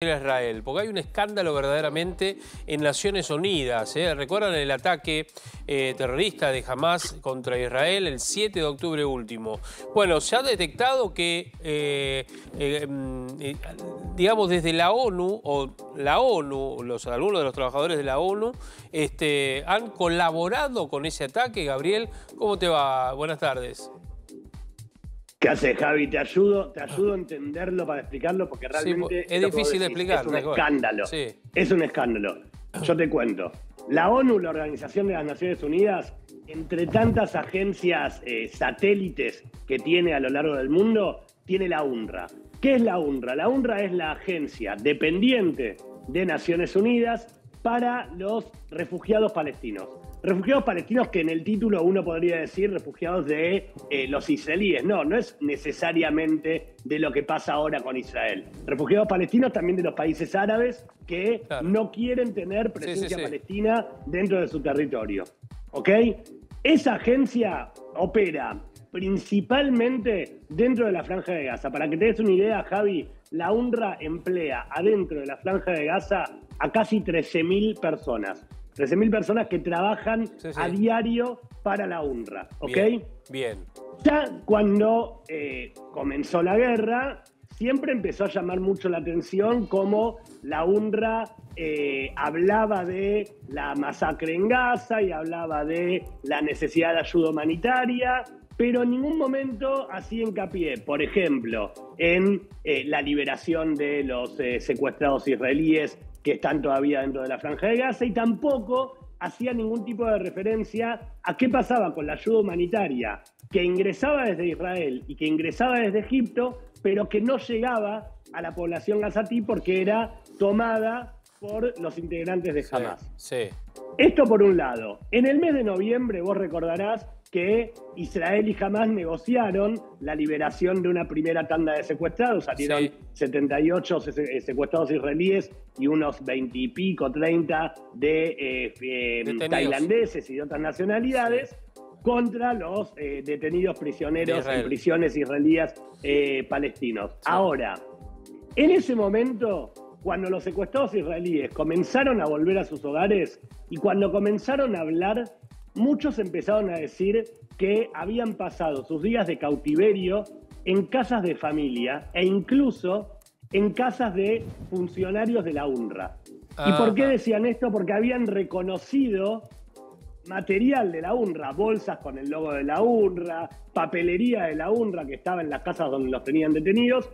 contra Israel, porque hay un escándalo verdaderamente en Naciones Unidas. ¿Recuerdan el ataque terrorista de Hamás contra Israel el 7 de octubre último? Bueno, se ha detectado que, digamos, desde la ONU, algunos de los trabajadores de la ONU, han colaborado con ese ataque. Gabriel, ¿cómo te va? Buenas tardes. ¿Qué haces, Javi? Te ayudo a entenderlo para explicarlo, porque realmente sí, es difícil de explicar. Es un escándalo. Sí. Es un escándalo. Yo te cuento. La ONU, la Organización de las Naciones Unidas, entre tantas agencias satélites que tiene a lo largo del mundo, tiene la UNRWA. ¿Qué es la UNRWA? La UNRWA es la agencia dependiente de Naciones Unidas para los refugiados palestinos. Refugiados palestinos que en el título uno podría decir refugiados de los israelíes. No es necesariamente de lo que pasa ahora con Israel. Refugiados palestinos también de los países árabes que no quieren tener presencia palestina dentro de su territorio. ¿Ok? Esa agencia opera principalmente dentro de la Franja de Gaza. Para que te des una idea, Javi, la UNRWA emplea adentro de la Franja de Gaza a casi 13.000 personas. 13.000 personas que trabajan a diario para la UNRWA, ¿ok? Bien. Ya cuando comenzó la guerra, siempre empezó a llamar mucho la atención cómo la UNRWA hablaba de la masacre en Gaza y hablaba de la necesidad de ayuda humanitaria, pero en ningún momento hacía hincapié, por ejemplo, en la liberación de los secuestrados israelíes que están todavía dentro de la Franja de Gaza, y tampoco hacía ningún tipo de referencia a qué pasaba con la ayuda humanitaria que ingresaba desde Israel y que ingresaba desde Egipto, pero que no llegaba a la población gazatí porque era tomada por los integrantes de Hamás. Sí. Esto por un lado. En el mes de noviembre, vos recordarás que Israel y Hamás negociaron la liberación de una primera tanda de secuestrados. Salieron 78 secuestrados israelíes y unos 20 y pico, 30 de tailandeses y de otras nacionalidades contra los detenidos prisioneros en prisiones israelíes palestinos. Ahora, en ese momento, cuando los secuestrados israelíes comenzaron a volver a sus hogares y cuando comenzaron a hablar, muchos empezaron a decir que habían pasado sus días de cautiverio en casas de familia e incluso en casas de funcionarios de la UNRWA. ¿Y por qué decían esto? Porque habían reconocido material de la UNRWA, bolsas con el logo de la UNRWA, papelería de la UNRWA que estaba en las casas donde los tenían detenidos.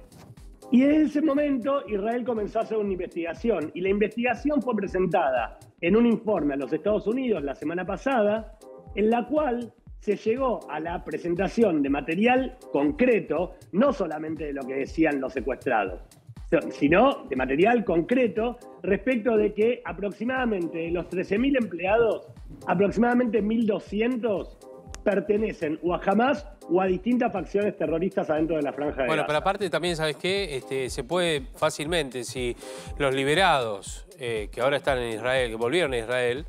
Y en ese momento Israel comenzó a hacer una investigación, y la investigación fue presentada en un informe a los Estados Unidos la semana pasada, en la cual se llegó a la presentación de material concreto, no solamente de lo que decían los secuestrados, sino de material concreto respecto de que aproximadamente de los 13.000 empleados, aproximadamente 1.200 pertenecen o a Hamás o a distintas facciones terroristas adentro de la Franja de Gaza. Bueno, pero aparte también, ¿sabes qué? Se puede fácilmente, si los liberados que ahora están en Israel, que volvieron a Israel,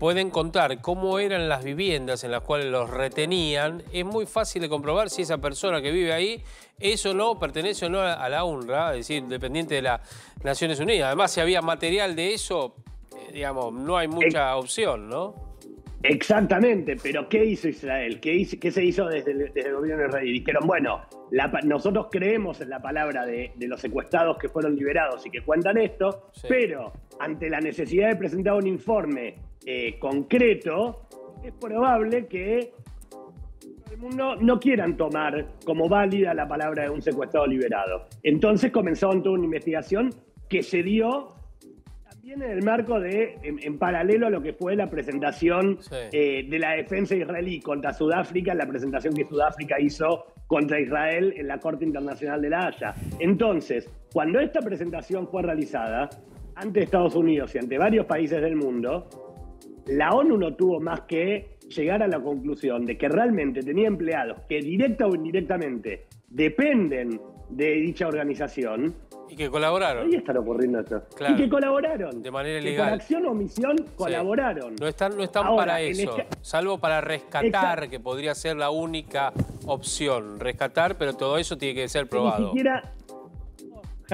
pueden contar cómo eran las viviendas en las cuales los retenían, es muy fácil de comprobar si esa persona que vive ahí es o no, pertenece o no a la UNRWA, es decir, dependiente de las Naciones Unidas. Además, si había material de eso, digamos, no hay mucha opción, ¿no? Exactamente, pero ¿qué hizo Israel? ¿Qué se hizo desde el gobierno israelí? Dijeron, bueno, nosotros creemos en la palabra de los secuestrados que fueron liberados y que cuentan esto, pero ante la necesidad de presentar un informe concreto, es probable que el mundo no quieran tomar como válida la palabra de un secuestrado liberado. Entonces comenzaron toda una investigación que se dio también en el marco de, en paralelo a lo que fue la presentación de la defensa israelí contra Sudáfrica, la presentación que Sudáfrica hizo contra Israel en la Corte Internacional de La Haya. Entonces, cuando esta presentación fue realizada ante Estados Unidos y ante varios países del mundo, la ONU no tuvo más que llegar a la conclusión de que realmente tenía empleados que directa o indirectamente dependen de dicha organización. Y que colaboraron. Ahí está ocurriendo esto. Claro. Y que colaboraron. De manera que ilegal. Por acción o omisión colaboraron. No están Ahora, para eso, salvo para rescatar, que podría ser la única opción. Rescatar, pero todo eso tiene que ser probado. Ni siquiera,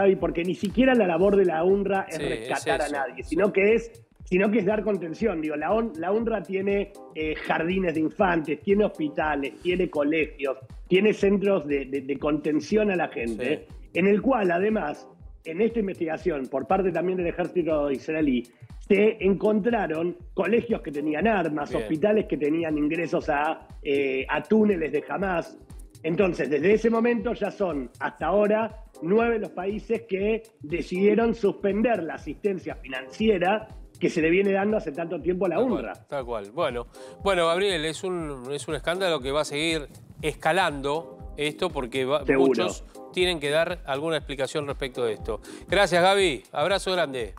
Javi, porque ni siquiera la labor de la UNRWA es rescatar a nadie, sino que es dar contención. Digo, la UNRWA tiene jardines de infantes, tiene hospitales, tiene colegios, tiene centros de contención a la gente, en el cual además, en esta investigación, por parte también del ejército israelí, se encontraron colegios que tenían armas, hospitales que tenían ingresos a túneles de Hamás. Entonces, desde ese momento ya son, hasta ahora, 9 los países que decidieron suspender la asistencia financiera que se le viene dando hace tanto tiempo a la UNRWA. Tal cual. Bueno, Gabriel, es un escándalo que va a seguir escalando esto porque muchos tienen que dar alguna explicación respecto de esto. Gracias, Gaby. Abrazo grande.